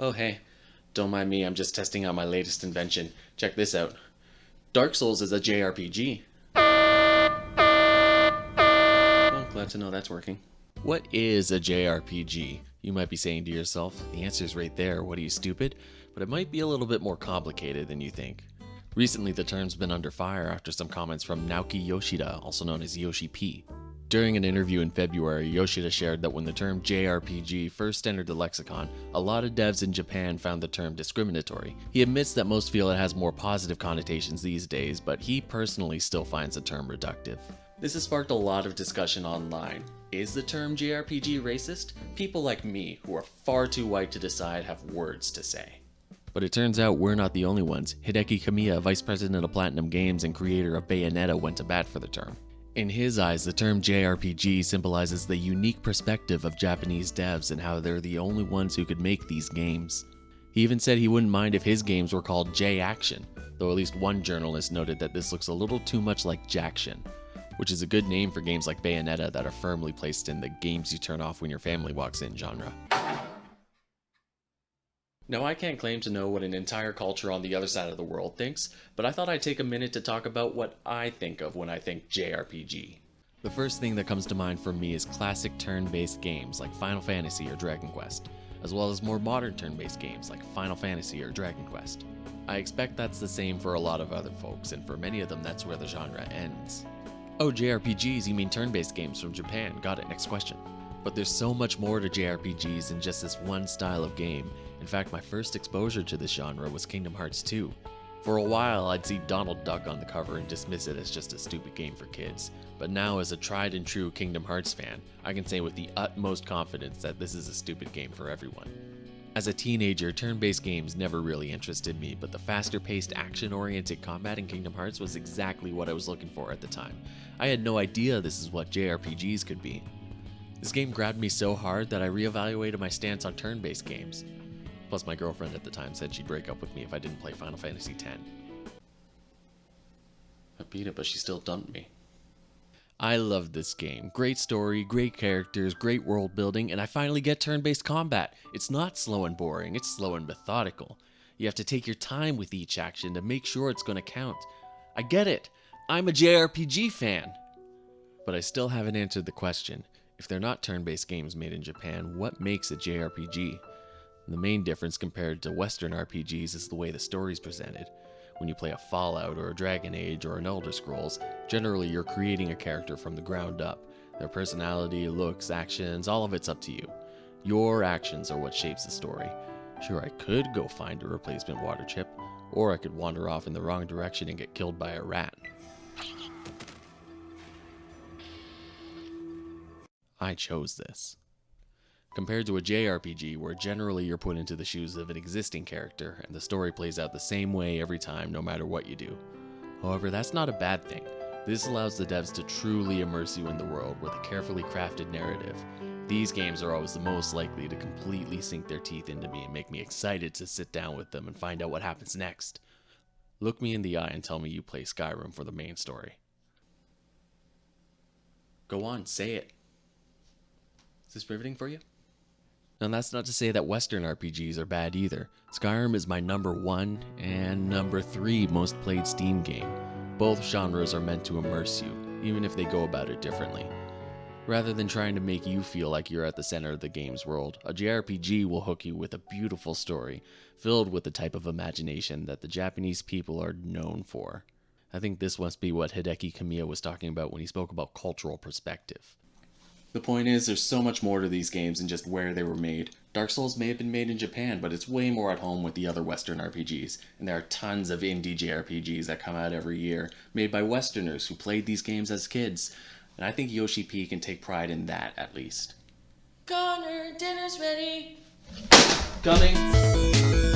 Oh hey, don't mind me, I'm just testing out my latest invention. Check this out. Dark Souls is a JRPG. Well, glad to know that's working. What is a JRPG? You might be saying to yourself, the answer's right there, what are you, stupid? But it might be a little bit more complicated than you think. Recently, the term's been under fire after some comments from Naoki Yoshida, also known as Yoshi P. During an interview in February, Yoshida shared that when the term JRPG first entered the lexicon, a lot of devs in Japan found the term discriminatory. He admits that most feel it has more positive connotations these days, but he personally still finds the term reductive. This has sparked a lot of discussion online. Is the term JRPG racist? People like me, who are far too white to decide, have words to say. But it turns out we're not the only ones. Hideki Kamiya, vice president of Platinum Games and creator of Bayonetta, went to bat for the term. In his eyes, the term JRPG symbolizes the unique perspective of Japanese devs and how they're the only ones who could make these games. He even said he wouldn't mind if his games were called J-Action, though at least one journalist noted that this looks a little too much like Jackson, which is a good name for games like Bayonetta that are firmly placed in the games you turn off when your family walks in genre. Now, I can't claim to know what an entire culture on the other side of the world thinks, but I thought I'd take a minute to talk about what I think of when I think JRPG. The first thing that comes to mind for me is classic turn-based games like Final Fantasy or Dragon Quest, as well as more modern turn-based games like Final Fantasy or Dragon Quest. I expect that's the same for a lot of other folks, and for many of them that's where the genre ends. Oh, JRPGs, you mean turn-based games from Japan. Got it, next question. But there's so much more to JRPGs than just this one style of game. In fact, my first exposure to this genre was Kingdom Hearts 2. For a while, I'd see Donald Duck on the cover and dismiss it as just a stupid game for kids. But now, as a tried and true Kingdom Hearts fan, I can say with the utmost confidence that this is a stupid game for everyone. As a teenager, turn-based games never really interested me, but the faster-paced, action-oriented combat in Kingdom Hearts was exactly what I was looking for at the time. I had no idea this is what JRPGs could be. This game grabbed me so hard that I reevaluated my stance on turn-based games. Plus, my girlfriend at the time said she'd break up with me if I didn't play Final Fantasy X. I beat it, but she still dumped me. I loved this game. Great story, great characters, great world building, and I finally get turn-based combat. It's not slow and boring, it's slow and methodical. You have to take your time with each action to make sure it's going to count. I get it. I'm a JRPG fan. But I still haven't answered the question. If they're not turn-based games made in Japan, what makes a JRPG? The main difference compared to Western RPGs is the way the story's presented. When you play a Fallout or a Dragon Age or an Elder Scrolls, generally you're creating a character from the ground up. Their personality, looks, actions, all of it's up to you. Your actions are what shapes the story. Sure, I could go find a replacement water chip, or I could wander off in the wrong direction and get killed by a rat. I chose this. Compared to a JRPG, where generally you're put into the shoes of an existing character, and the story plays out the same way every time, no matter what you do. However, that's not a bad thing. This allows the devs to truly immerse you in the world with a carefully crafted narrative. These games are always the most likely to completely sink their teeth into me and make me excited to sit down with them and find out what happens next. Look me in the eye and tell me you play Skyrim for the main story. Go on, say it. Is this riveting for you? And that's not to say that Western RPGs are bad either. Skyrim is my number 1 and number 3 most played Steam game. Both genres are meant to immerse you, even if they go about it differently. Rather than trying to make you feel like you're at the center of the game's world, a JRPG will hook you with a beautiful story, filled with the type of imagination that the Japanese people are known for. I think this must be what Hideki Kamiya was talking about when he spoke about cultural perspective. The point is, there's so much more to these games than just where they were made. Dark Souls may have been made in Japan, but it's way more at home with the other Western RPGs, and there are tons of indie JRPGs that come out every year, made by Westerners who played these games as kids, and I think Yoshi P can take pride in that, at least. Connor, dinner's ready. Coming!